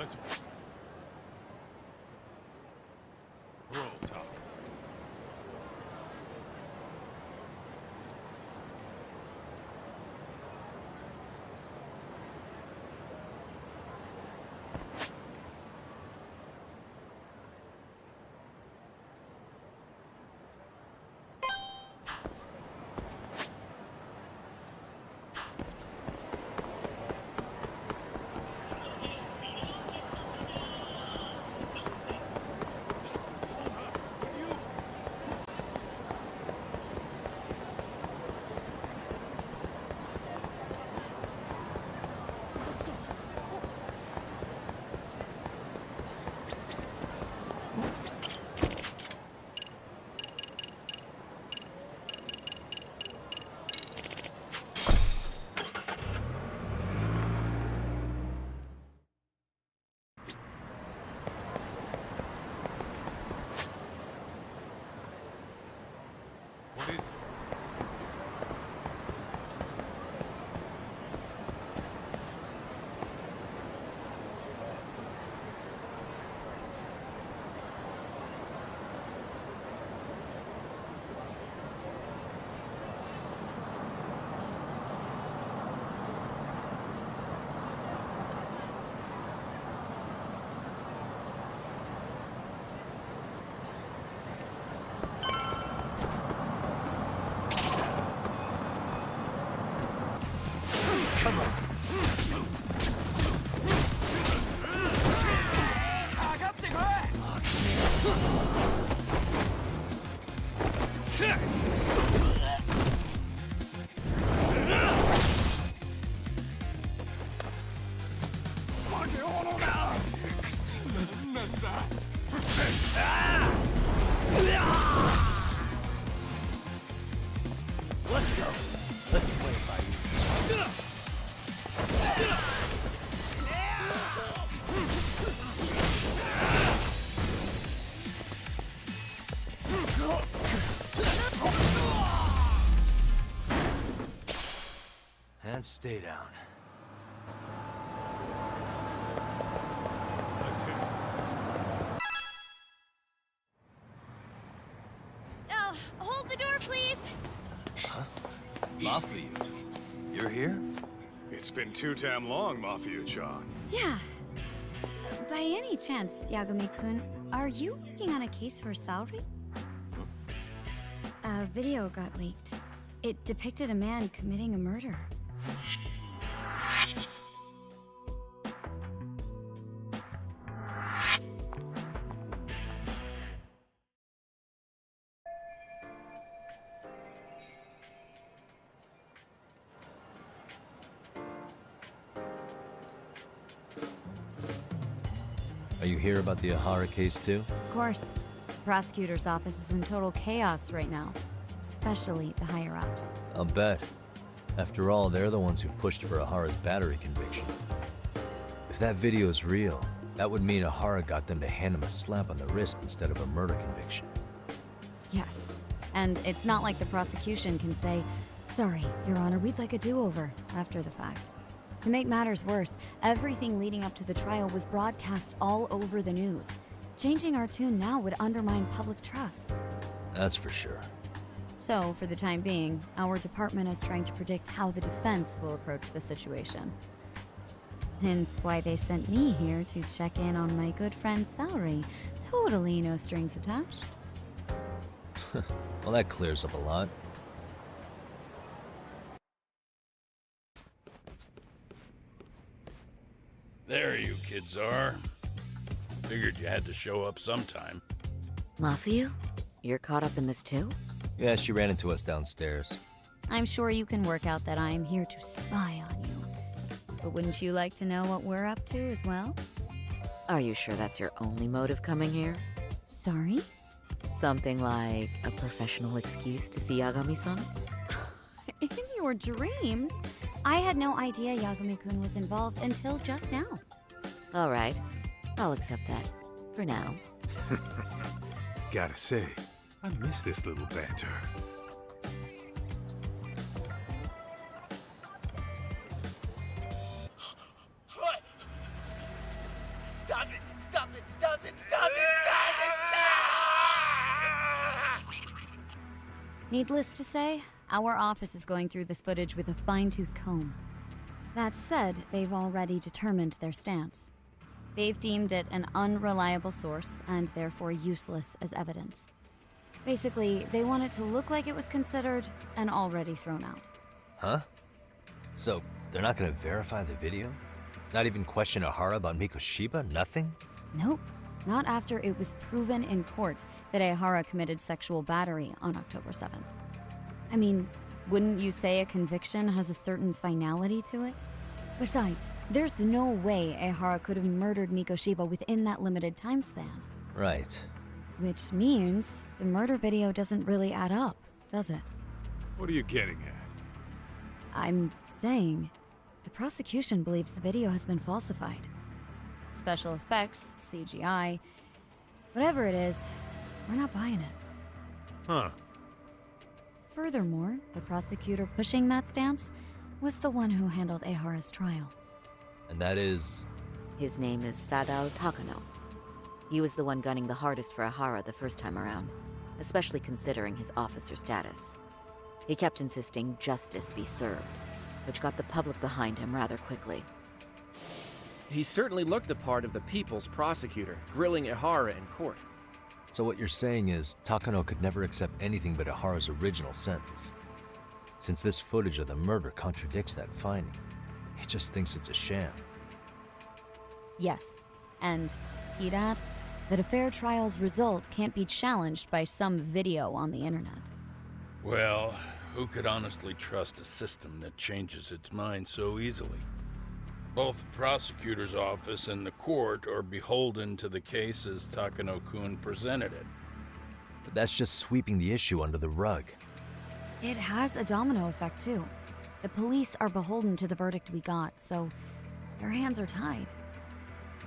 Let's roll talk. What is it? Let's go. Let's play by you. And stay down. Let's hit it. Hold the door, please. Mafia, you're here? It's been too damn long, Mafia-chan. Yeah. By any chance, Yagami-kun, are you working on a case for Saori? A video got leaked. It depicted a man committing a murder. Are you here about the Ahara case too? Of course. The prosecutor's office is in total chaos right now. Especially the higher-ups. I'll bet. After all, they're the ones who pushed for Ahara's battery conviction. If that video is real, that would mean Ahara got them to hand him a slap on the wrist instead of a murder conviction. Yes. And it's not like the prosecution can say, "Sorry, Your Honor, we'd like a do-over," after the fact. To make matters worse, everything leading up to the trial was broadcast all over the news. Changing our tune now would undermine public trust. That's for sure. So, for the time being, our department is trying to predict how the defense will approach the situation. Hence why they sent me here to check in on my good friend Saori. Totally no strings attached. Well, that clears up a lot. There you kids are. Figured you had to show up sometime. Mafia? You're caught up in this too? Yeah, she ran into us downstairs. I'm sure you can work out that I'm here to spy on you. But wouldn't you like to know what we're up to as well? Are you sure that's your only motive coming here? Sorry? Something like a professional excuse to see Yagami-san? In your dreams? I had no idea Yagami-kun was involved until just now. All right, I'll accept that. For now. Gotta say, I miss this little banter. Needless to say, our office is going through this footage with a fine-tooth comb. That said, they've already determined their stance. They've deemed it an unreliable source and therefore useless as evidence. Basically, they want it to look like it was considered and already thrown out. Huh? So, they're not gonna verify the video? Not even question Ehara about Mikoshiba? Nothing? Nope. Not after it was proven in court that Ehara committed sexual battery on October 7th. I mean, wouldn't you say a conviction has a certain finality to it? Besides, there's no way Ehara could have murdered Mikoshiba within that limited time span. Right. Which means the murder video doesn't really add up, does it? What are you getting at? I'm saying the prosecution believes the video has been falsified. Special effects, CGI, whatever it is, we're not buying it. Huh. Furthermore, the prosecutor pushing that stance was the one who handled Ehara's trial. And that is... His name is Sadao Takano. He was the one gunning the hardest for Ehara the first time around, especially considering his officer status. He kept insisting justice be served, which got the public behind him rather quickly. He certainly looked the part of the people's prosecutor, grilling Ehara in court. So what you're saying is, Takano could never accept anything but Ehara's original sentence. Since this footage of the murder contradicts that finding, he just thinks it's a sham. Yes, and he'd add that a fair trial's result can't be challenged by some video on the internet. Well, who could honestly trust a system that changes its mind so easily? Both the prosecutor's office and the court are beholden to the case as Takano-kun presented it. But that's just sweeping the issue under the rug. It has a domino effect, too. The police are beholden to the verdict we got, so their hands are tied.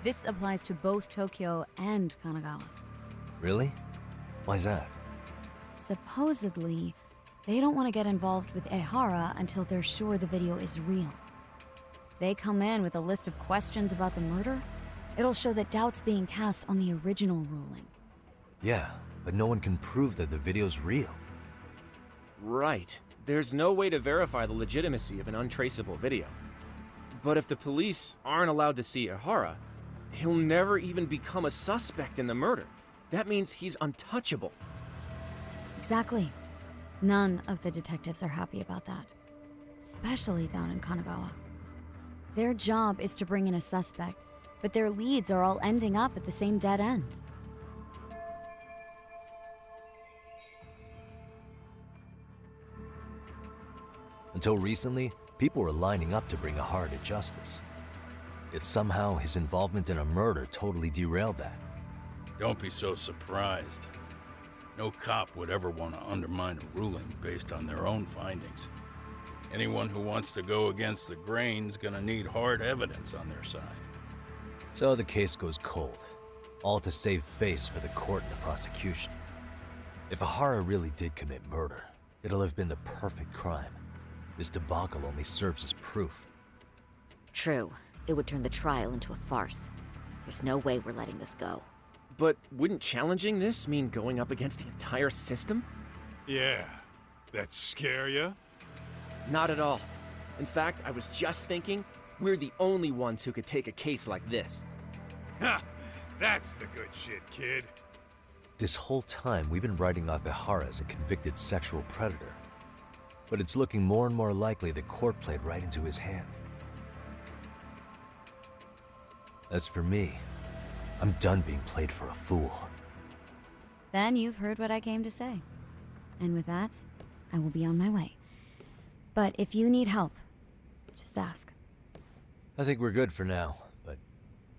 This applies to both Tokyo and Kanagawa. Really? Why's that? Supposedly, they don't want to get involved with Ehara until they're sure the video is real. If they come in with a list of questions about the murder, it'll show that doubt's being cast on the original ruling. Yeah, but no one can prove that the video's real. Right. There's no way to verify the legitimacy of an untraceable video. But if the police aren't allowed to see Ehara, he'll never even become a suspect in the murder. That means he's untouchable. Exactly. None of the detectives are happy about that. Especially down in Kanagawa. Their job is to bring in a suspect, but their leads are all ending up at the same dead end. Until recently, people were lining up to bring Ehara to justice. Yet somehow his involvement in a murder totally derailed that. Don't be so surprised. No cop would ever want to undermine a ruling based on their own findings. Anyone who wants to go against the grain's gonna need hard evidence on their side. So the case goes cold, all to save face for the court and the prosecution. If Ehara really did commit murder, it'll have been the perfect crime. This debacle only serves as proof. True, it would turn the trial into a farce. There's no way we're letting this go. But wouldn't challenging this mean going up against the entire system? Yeah. That scare ya? Not at all. In fact, I was just thinking, we're the only ones who could take a case like this. Ha! That's the good shit, kid. This whole time, we've been writing off Ehara as a convicted sexual predator. But it's looking more and more likely the court played right into his hand. As for me, I'm done being played for a fool. Then you've heard what I came to say. And with that, I will be on my way. But if you need help, just ask. I think we're good for now, but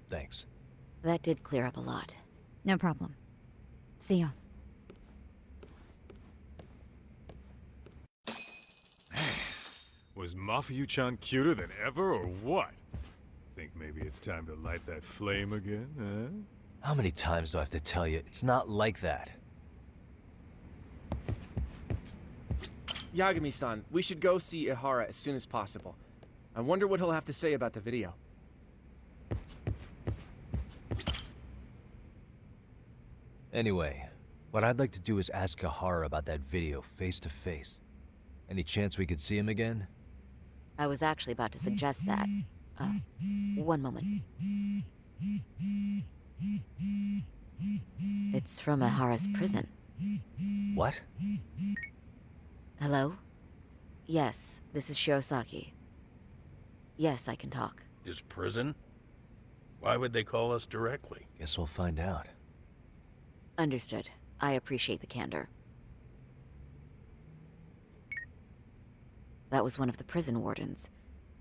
thanks. That did clear up a lot. No problem. See ya. Was Mafuyu-chan cuter than ever, or what? Think maybe it's time to light that flame again, huh? How many times do I have to tell you, it's not like that? Yagami-san, we should go see Ehara as soon as possible. I wonder what he'll have to say about the video. Anyway, What I'd like to do is ask Kahara about that video face to face. Any chance we could see him again? I was actually about to suggest that. One moment. It's from Ahara's prison. What? Hello? Yes, this is Shirosaki. Yes, I can talk. His prison? Why would they call us directly? Guess we'll find out. Understood. I appreciate the candor. That was one of the prison wardens.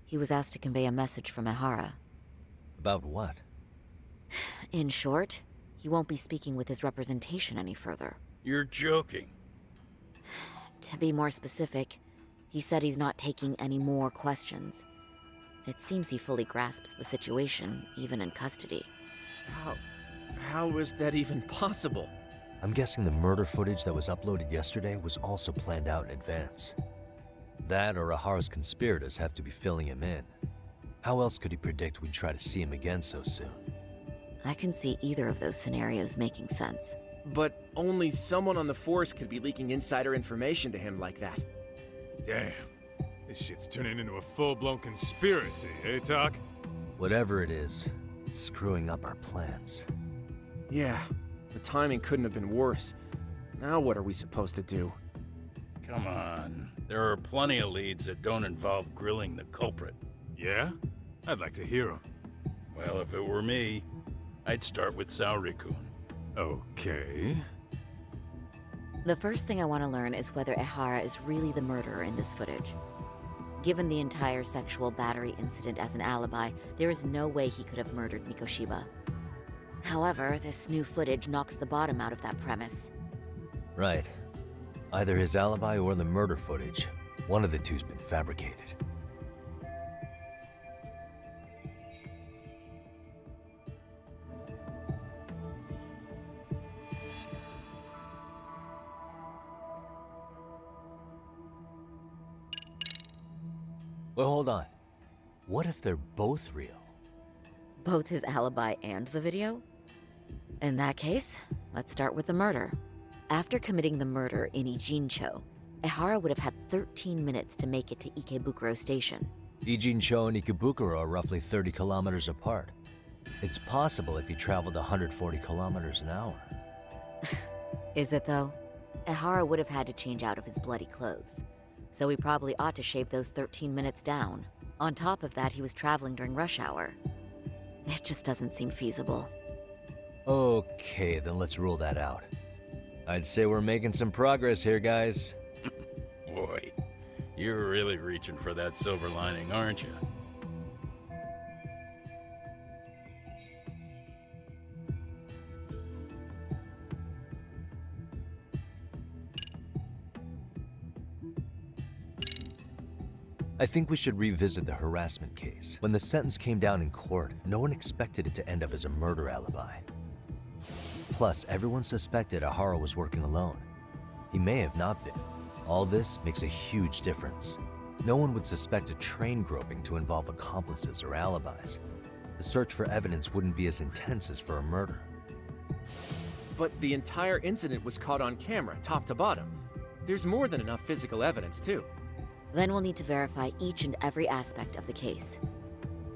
He was asked to convey a message from Ahara. About what? In short, he won't be speaking with his representation any further. You're joking. To be more specific, he said he's not taking any more questions. It seems he fully grasps the situation, even in custody. How is that even possible? I'm guessing the murder footage that was uploaded yesterday was also planned out in advance. That or Ahara's conspirators have to be filling him in. How else could he predict we'd try to see him again so soon? I can see either of those scenarios making sense. But only someone on the force could be leaking insider information to him like that. Damn. This shit's turning into a full-blown conspiracy, eh, Talk? Whatever it is, it's screwing up our plans. Yeah, the timing couldn't have been worse. Now what are we supposed to do? Come on. There are plenty of leads that don't involve grilling the culprit. Yeah? I'd like to hear 'em. Well, if it were me, I'd start with Saori-kun. Okay. The first thing I want to learn is whether Ehara is really the murderer in this footage. Given the entire sexual battery incident as an alibi, there is no way he could have murdered Mikoshiba. However, this new footage knocks the bottom out of that premise. Right. Either his alibi or the murder footage. One of the two's been fabricated. Well, hold on. What if they're both real? Both his alibi and the video? In that case, let's start with the murder. After committing the murder in Ijincho, Ehara would have had 13 minutes to make it to Ikebukuro Station. Ijincho and Ikebukuro are roughly 30 kilometers apart. It's possible if he traveled 140 kilometers an hour. Is it though? Ehara would have had to change out of his bloody clothes. So we probably ought to shave those 13 minutes down. On top of that, he was traveling during rush hour. It just doesn't seem feasible. Okay, then let's rule that out. I'd say we're making some progress here, guys. Boy, you're really reaching for that silver lining, aren't you? I think we should revisit the harassment case. When the sentence came down in court, no one expected it to end up as a murder alibi. Plus, everyone suspected Ahara was working alone. He may have not been. All this makes a huge difference. No one would suspect a train groping to involve accomplices or alibis. The search for evidence wouldn't be as intense as for a murder. But the entire incident was caught on camera, top to bottom. There's more than enough physical evidence, too. Then we'll need to verify each and every aspect of the case.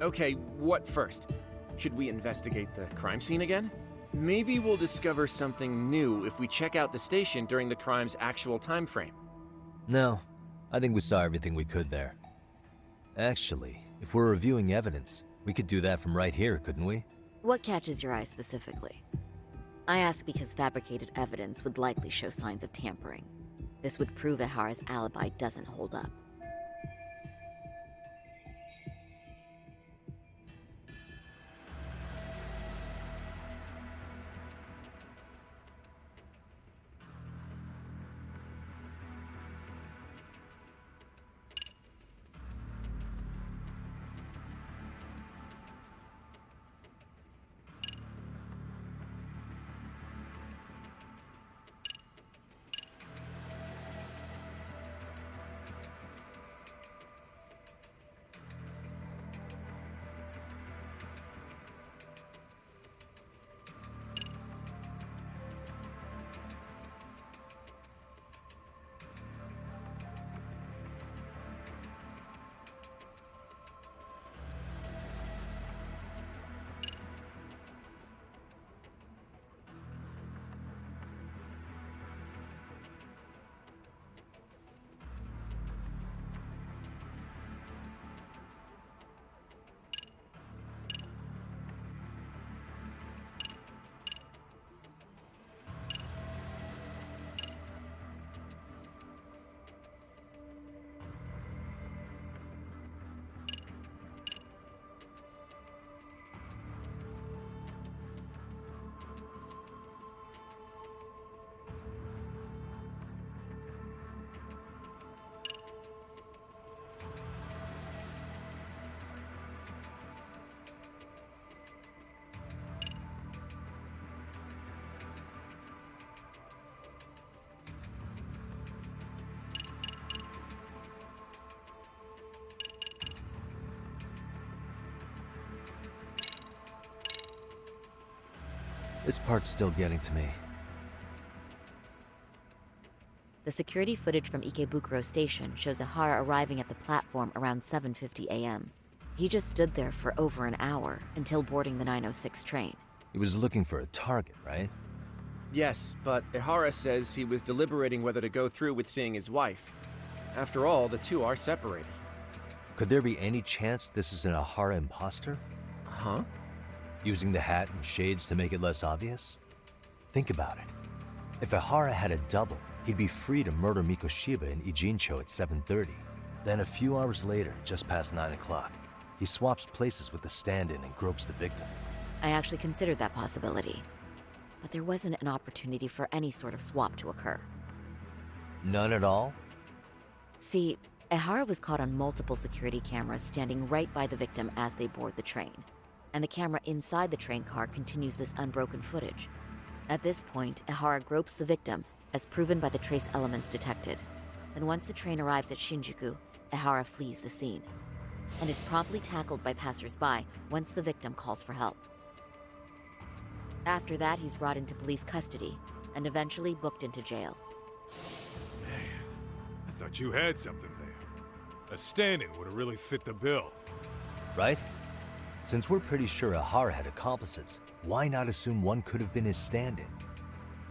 Okay, what first? Should we investigate the crime scene again? Maybe we'll discover something new if we check out the station during the crime's actual time frame. No, I think we saw everything we could there. Actually, if we're reviewing evidence, we could do that from right here, couldn't we? What catches your eye specifically? I ask because fabricated evidence would likely show signs of tampering. This would prove Ehara's alibi doesn't hold up. This part's still getting to me. The security footage from Ikebukuro Station shows Ihara arriving at the platform around 7:50 a.m. He just stood there for over an hour until boarding the 906 train. He was looking for a target, right? Yes, but Ihara says he was deliberating whether to go through with seeing his wife. After all, the two are separated. Could there be any chance this is an Ihara imposter? Huh? Using the hat and shades to make it less obvious? Think about it. If Ihara had a double, he'd be free to murder Mikoshiba in Ijincho at 7:30. Then a few hours later, just past 9 o'clock, he swaps places with the stand-in and gropes the victim. I actually considered that possibility. But there wasn't an opportunity for any sort of swap to occur. None at all? See, Ihara was caught on multiple security cameras standing right by the victim as they board the train. And the camera inside the train car continues this unbroken footage. At this point, Ihara gropes the victim, as proven by the trace elements detected. Then once the train arrives at Shinjuku, Ihara flees the scene, and is promptly tackled by passers-by once the victim calls for help. After that, he's brought into police custody, and eventually booked into jail. Man, I thought you had something there. A stand-in would have really fit the bill. Right? Since we're pretty sure Ihara had accomplices, why not assume one could have been his stand-in?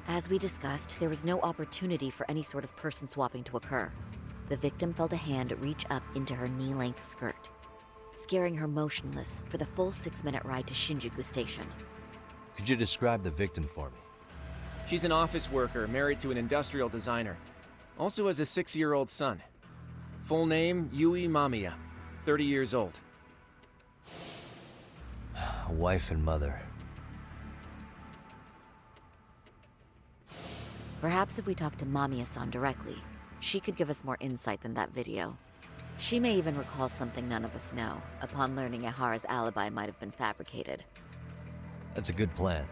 As we discussed, there was no opportunity for any sort of person swapping to occur. The victim felt a hand reach up into her knee-length skirt, scaring her motionless for the full 6-minute ride to Shinjuku Station. Could you describe the victim for me? She's an office worker married to an industrial designer. Also has a 6-year-old son. Full name, Yui Mamiya, 30 years old. A wife and mother. Perhaps if we talk to Mamiya-san directly, she could give us more insight than that video. She may even recall something none of us know, upon learning Ihara's alibi might have been fabricated. That's a good plan.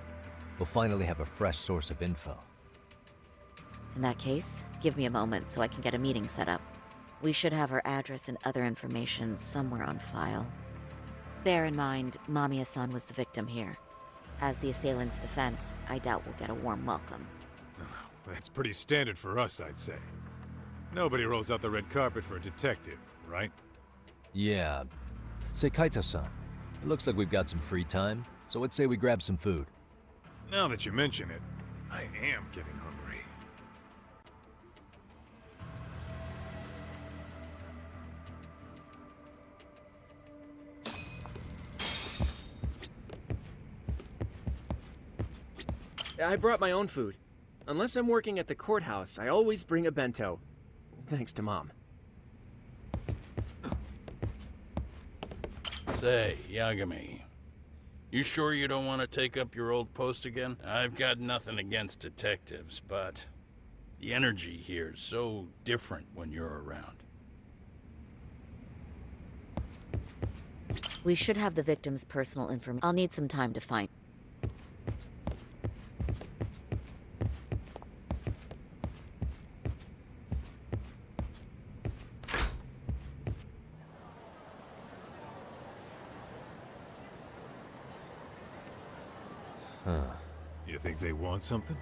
We'll finally have a fresh source of info. In that case, give me a moment so I can get a meeting set up. We should have her address and other information somewhere on file. Bear in mind, Mamiya-san was the victim here. As the assailant's defense, I doubt we'll get a warm welcome. That's pretty standard for us, I'd say. Nobody rolls out the red carpet for a detective, right? Yeah. Say, Kaito-san, it looks like we've got some free time, so let's say we grab some food. Now that you mention it, I am getting hungry. I brought my own food. Unless I'm working at the courthouse, I always bring a bento. Thanks to Mom. Say, Yagami, you sure you don't want to take up your old post again? I've got nothing against detectives, but the energy here is so different when you're around. We should have the victim's personal information. I'll need some time to find. You think they want something?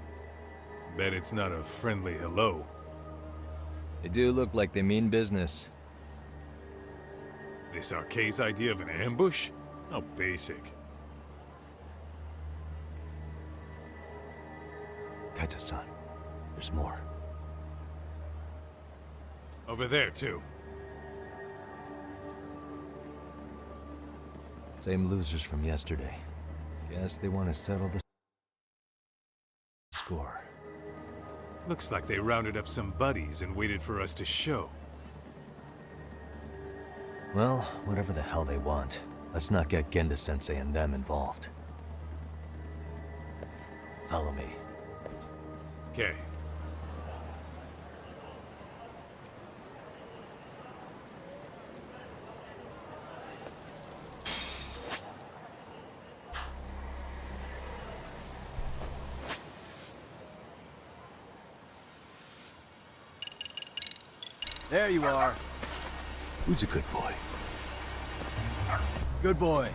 Bet it's not a friendly hello. They do look like they mean business. This Arcade's idea of an ambush? How basic. Kaito-san, there's more. Over there, too. Same losers from yesterday. Guess they want to settle the score. Looks like they rounded up some buddies and waited for us to show. Well, whatever the hell they want, let's not get Genda-sensei and them involved. Follow me. Okay. There you are. Who's a good boy? Good boy.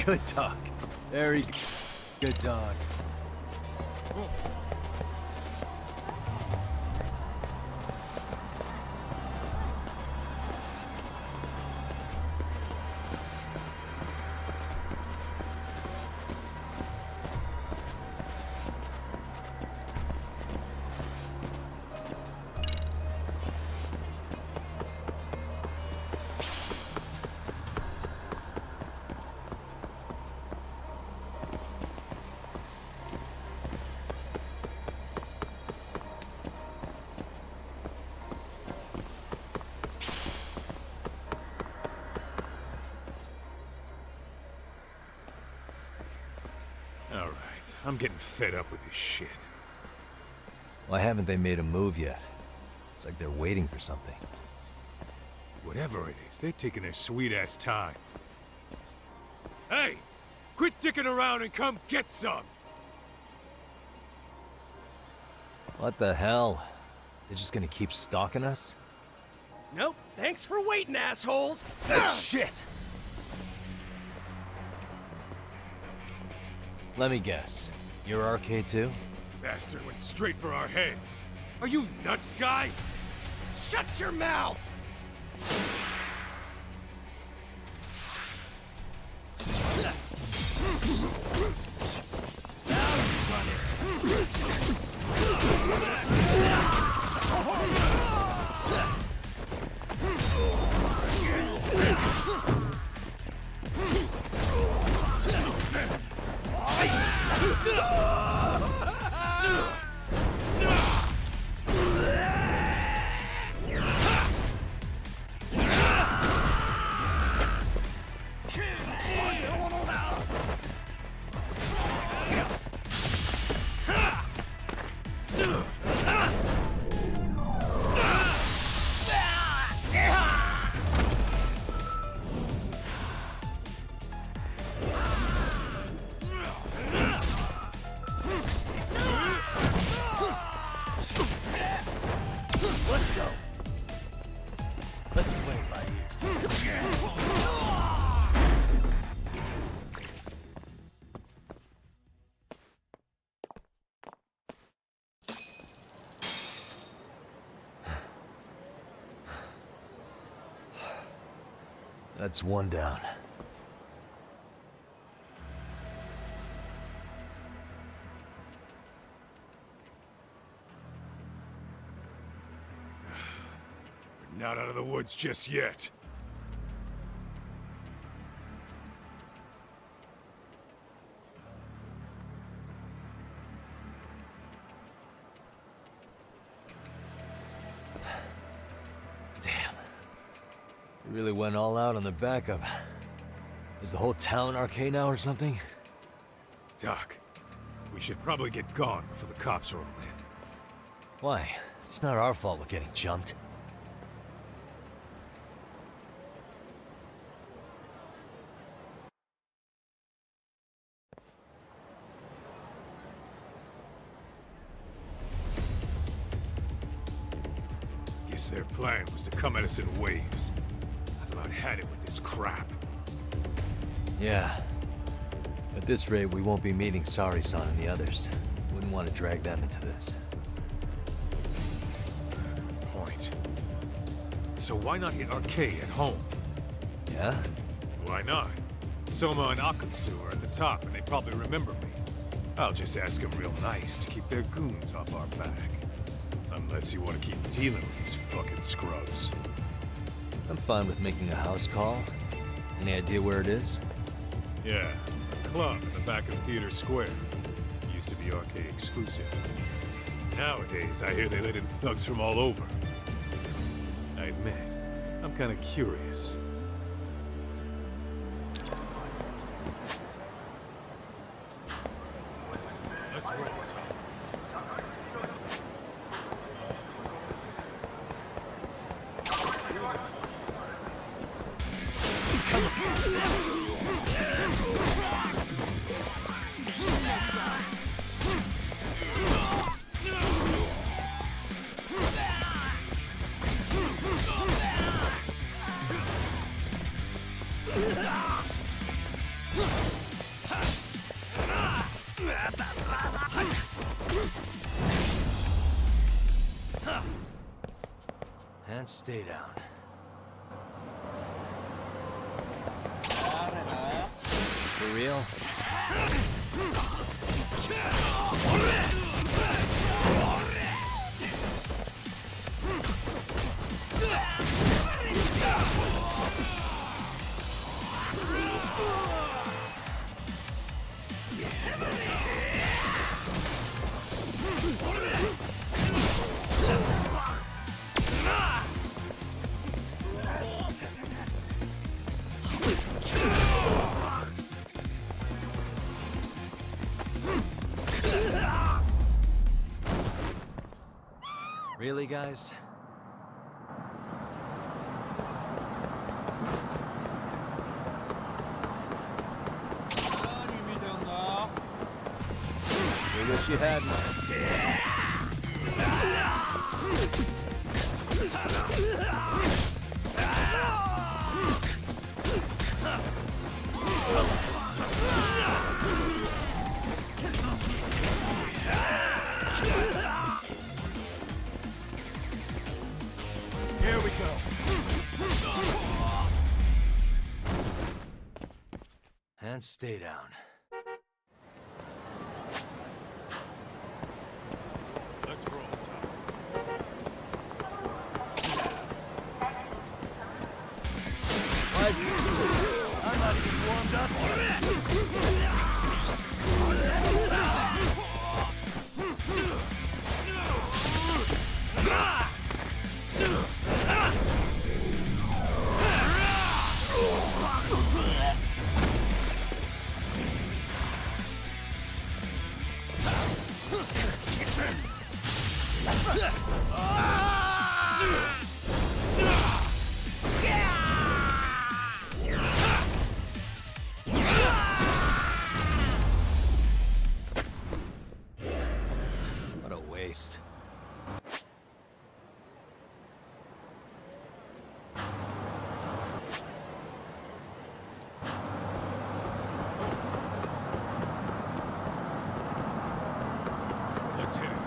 Good dog. Very good dog. All right, I'm getting fed up with this shit. Why haven't they made a move yet? It's like they're waiting for something. Whatever it is, they're taking their sweet-ass time. Hey! Quit dicking around and come get some! What the hell? They're just gonna keep stalking us? Nope. Thanks for waiting, assholes. Shit! Let me guess. You're RK too? Bastard went straight for our heads. Are you nuts, guy? Shut your mouth. Let's go. Let's play it by ear. That's one down. We're not out of the woods just yet. Damn. We really went all out on the backup. Is the whole town RK now or something? Doc, we should probably get gone before the cops roll in. Why? It's not our fault we're getting jumped. Guess their plan was to come at us in waves. I've about had it with this crap. Yeah. At this rate, we won't be meeting Sari-san and the others. Wouldn't want to drag them into this. Point. So why not hit RK at home? Yeah? Why not? Soma and Akutsu are at the top, and they probably remember me. I'll just ask them real nice to keep their goons off our back. Unless you want to keep dealing with these fucking scrubs. I'm fine with making a house call. Any idea where it is? Yeah, a club in the back of Theater Square. Used to be RK exclusive. Nowadays, I hear they let in thugs from all over. I admit, I'm kind of curious. Let's roll, Tom. And stay down. For real? Really, guys? We wish you hadn't. Here we go. And stay down. Let's roll, Tom. I'm not even warmed up. What a waste. Let's hit it.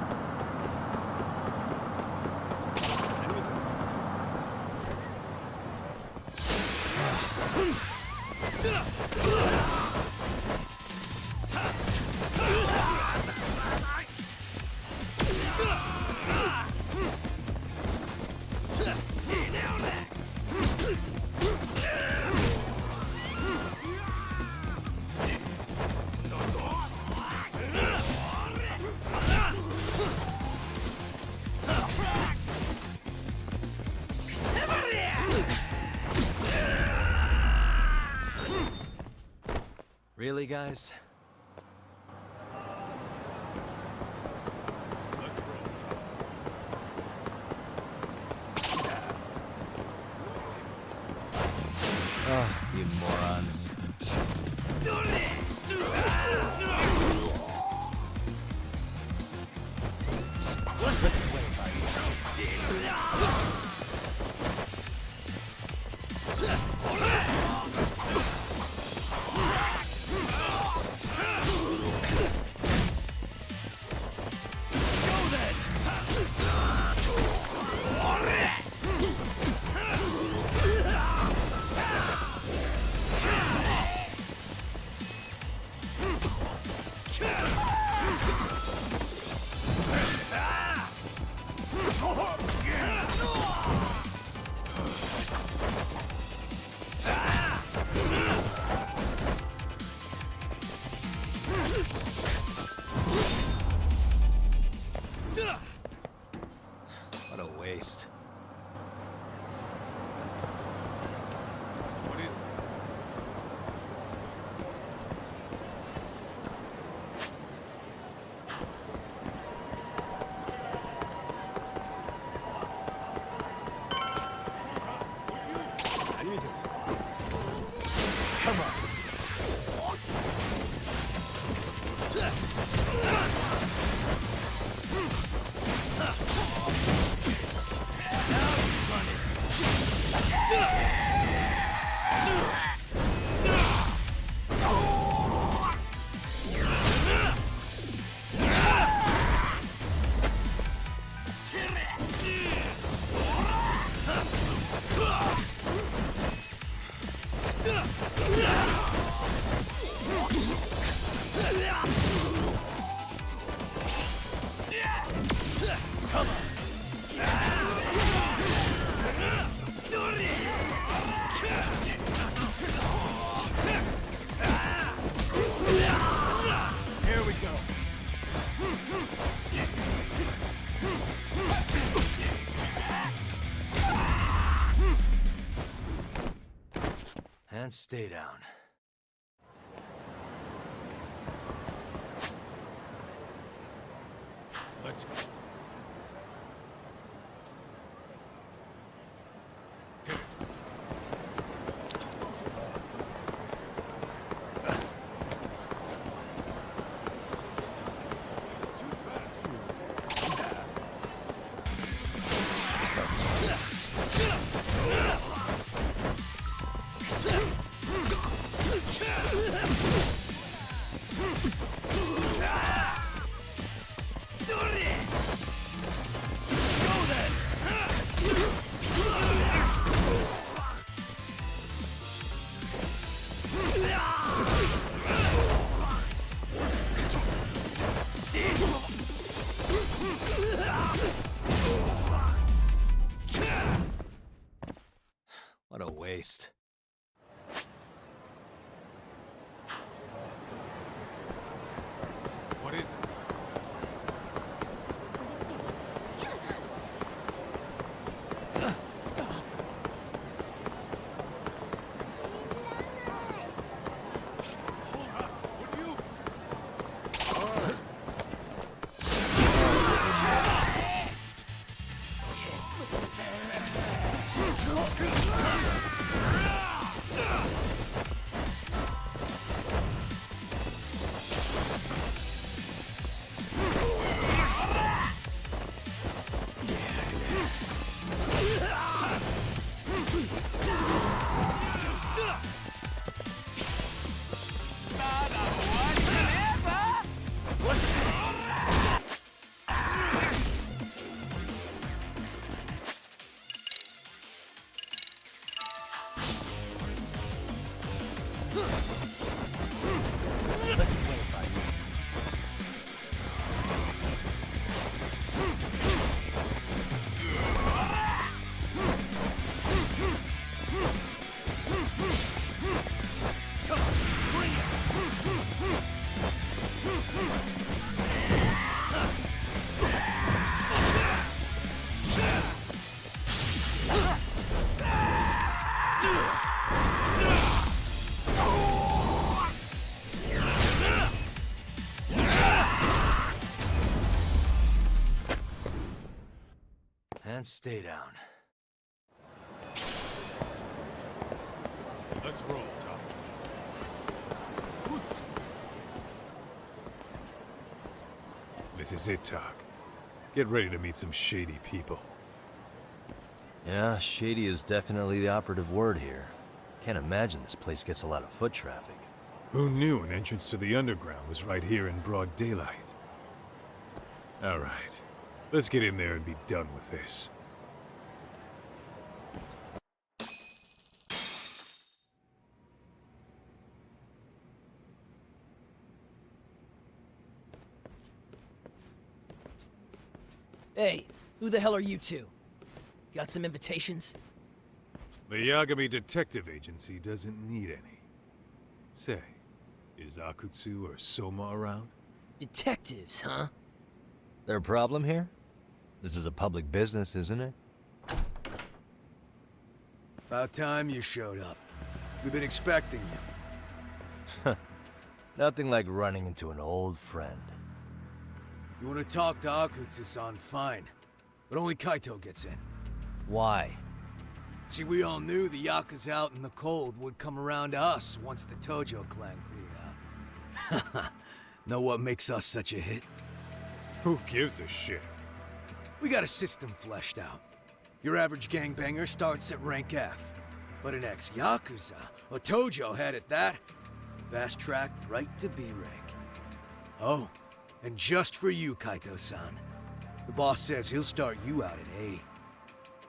Really, guys? Let's roll, Tom. Oh, you morons. What a waste. What is it? Come on. stay down. Let's go. Hit it. Too fast. What a waste. What is it? Hold up! Would you? And stay down. Let's roll, Tom. This is it, Talk. Get ready to meet some shady people. Yeah, shady is definitely the operative word here. Can't imagine this place gets a lot of foot traffic. Who knew an entrance to the underground was right here in broad daylight? All right. Let's get in there and be done with this. Hey, who the hell are you two? Got some invitations? The Yagami Detective Agency doesn't need any. Say, is Akutsu or Soma around? Detectives, huh? There a problem here? This is a public business, isn't it? About time you showed up. We've been expecting you. Nothing like running into an old friend. You want to talk to Akutsu-san, fine. But only Kaito gets in. Why? See, we all knew the Yakuza out in the cold would come around to us once the Tojo clan cleared out. Know what makes us such a hit? Who gives a shit? We got a system fleshed out. Your average gangbanger starts at rank F. But an ex-Yakuza, a Tojo head at that, fast-tracked right to B rank. Oh, and just for you, Kaito-san. The boss says he'll start you out at A.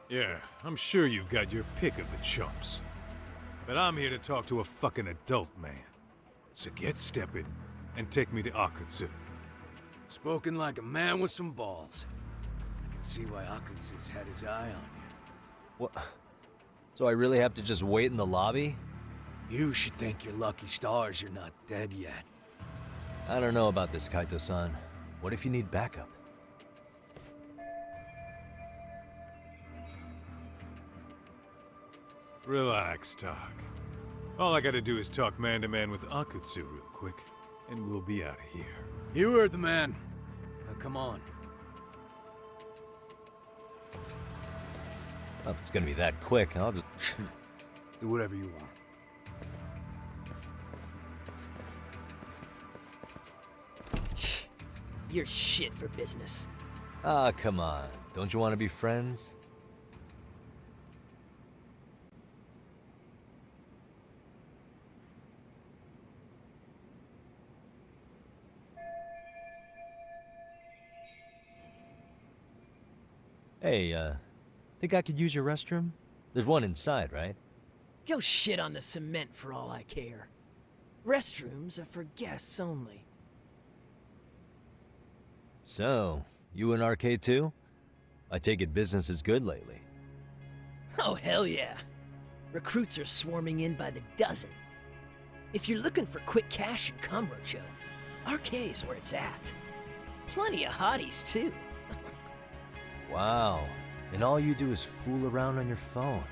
Yeah, I'm sure you've got your pick of the chumps. But I'm here to talk to a fucking adult man. So get stepping and take me to Akutsu. Spoken like a man with some balls. I can see why Akutsu's had his eye on you. What? So I really have to just wait in the lobby? You should thank your lucky stars you're not dead yet. I don't know about this, Kaito-san. What if you need backup? Relax, Doc. All I gotta do is talk man-to-man with Akutsu real quick, and we'll be out of here. You heard the man. Now come on. Well, if it's gonna be that quick, I'll just... Do whatever you want. You're shit for business. Ah, come on. Don't you want to be friends? Hey, think I could use your restroom? There's one inside, right? Go shit on the cement for all I care. Restrooms are for guests only. So, you in Arcade too? I take it business is good lately. Oh, hell yeah. Recruits are swarming in by the dozen. If you're looking for quick cash and Kamurocho, Arcade's where it's at. Plenty of hotties, too. Wow. And all you do is fool around on your phone.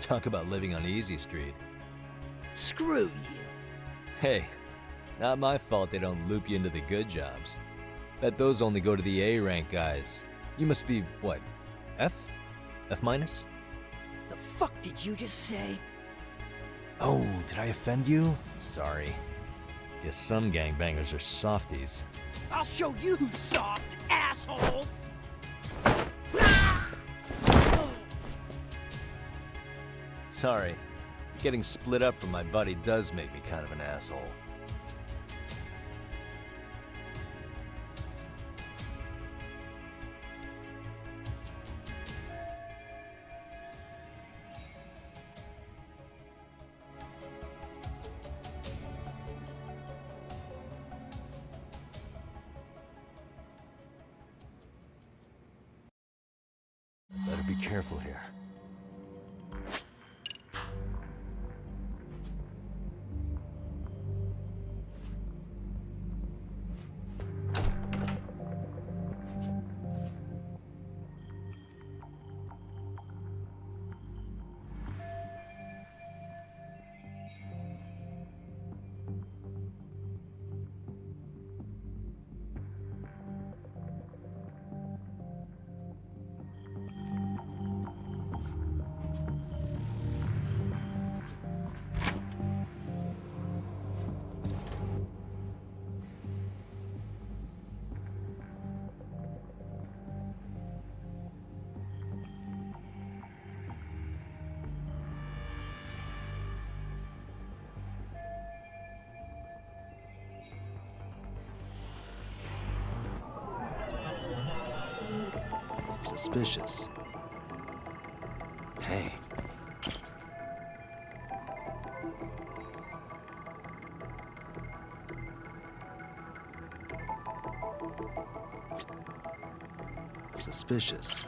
Talk about living on Easy Street. Screw you. Hey, not my fault they don't loop you into the good jobs. Bet those only go to the A-rank guys. You must be, what, F? F minus? The fuck did you just say? Oh, did I offend you? Sorry. Guess some gangbangers are softies. I'll show you who's soft, asshole! Sorry. Getting split up from my buddy does make me kind of an asshole. Better be careful here. Suspicious. Hey. Suspicious.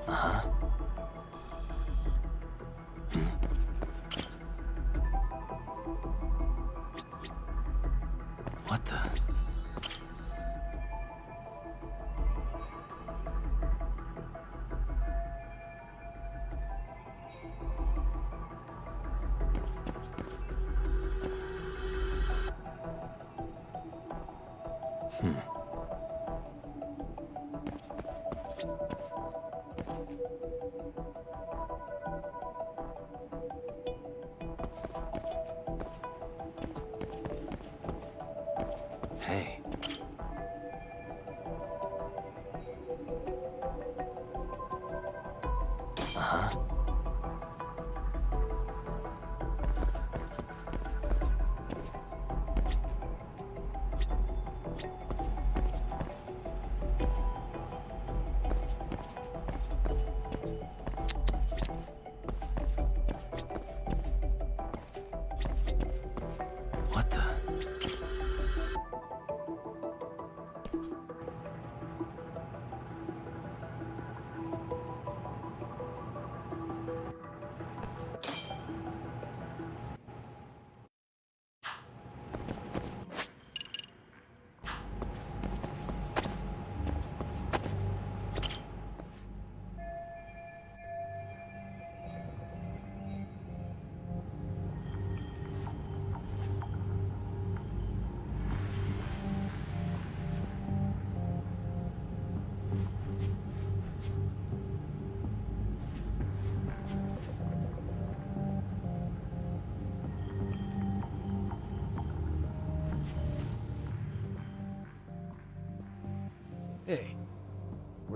Uh-huh. What the? Hey. Uh-huh. What the?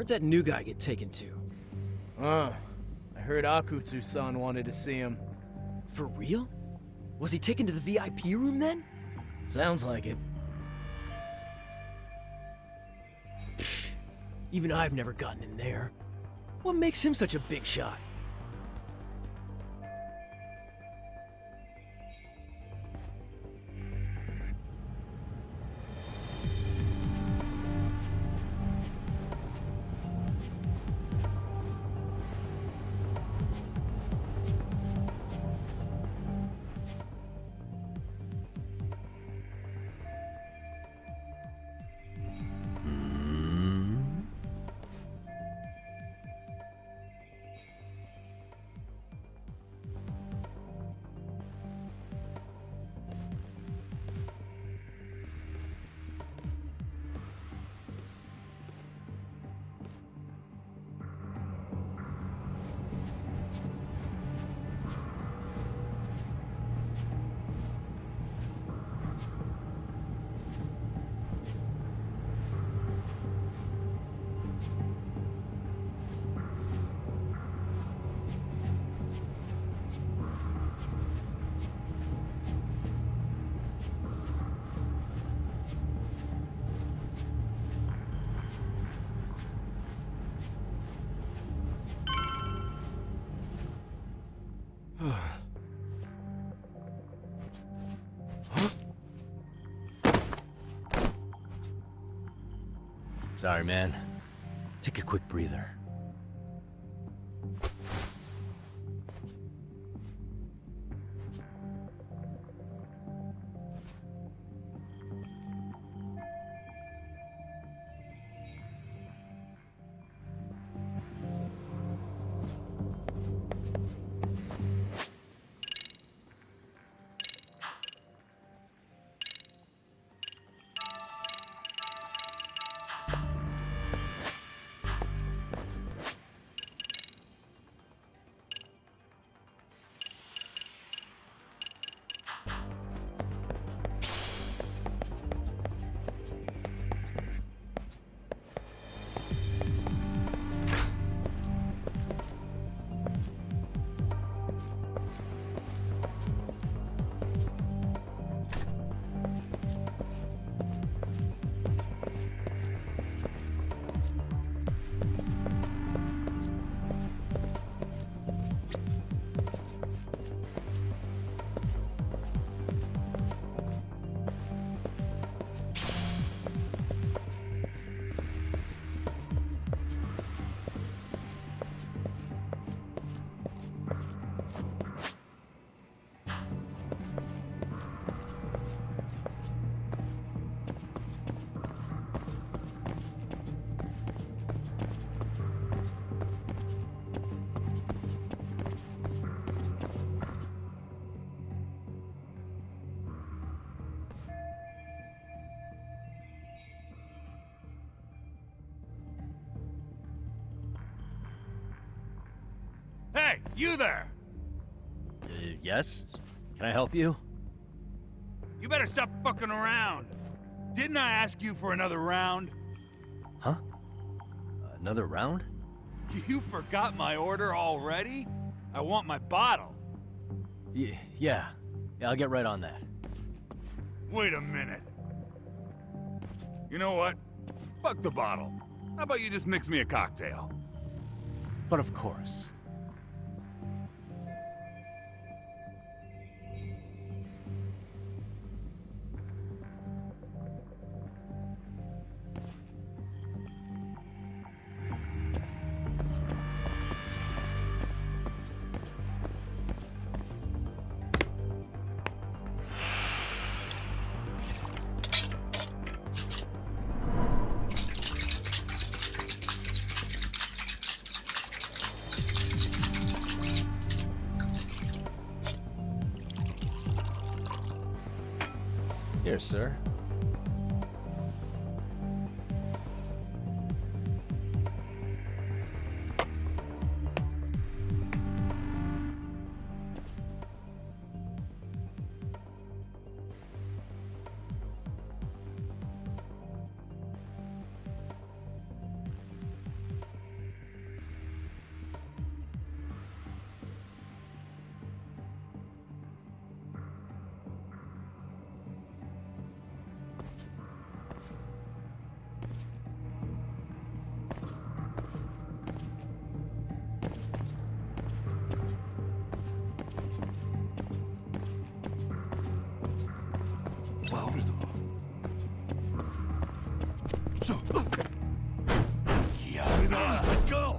Where'd that new guy get taken to? I heard Akutsu-san wanted to see him. For real? Was he taken to the VIP room then? Sounds like it. Even I've never gotten in there. What makes him such a big shot? Sorry, man. Take a quick breather. Hey, you there! Yes? Can I help you? You better stop fucking around. Didn't I ask you for another round? Huh? Another round? You forgot my order already? I want my bottle. Yeah, I'll get right on that. Wait a minute. You know what? Fuck the bottle. How about you just mix me a cocktail? But of course. Here, sir. Let go!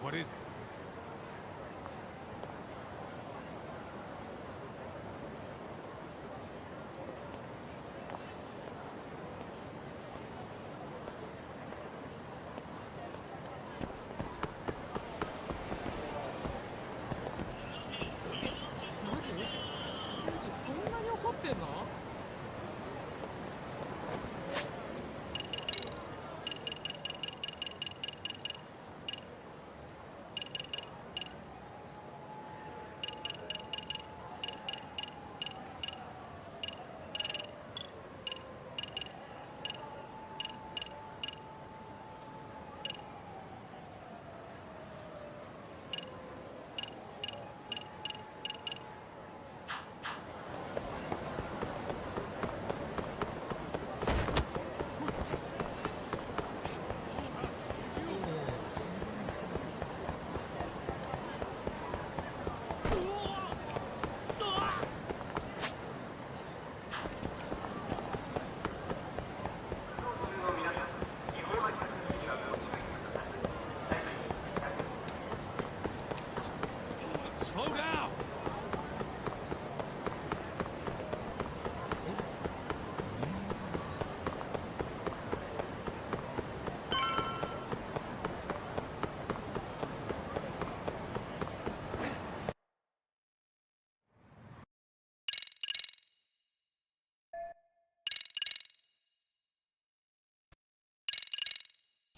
What is it?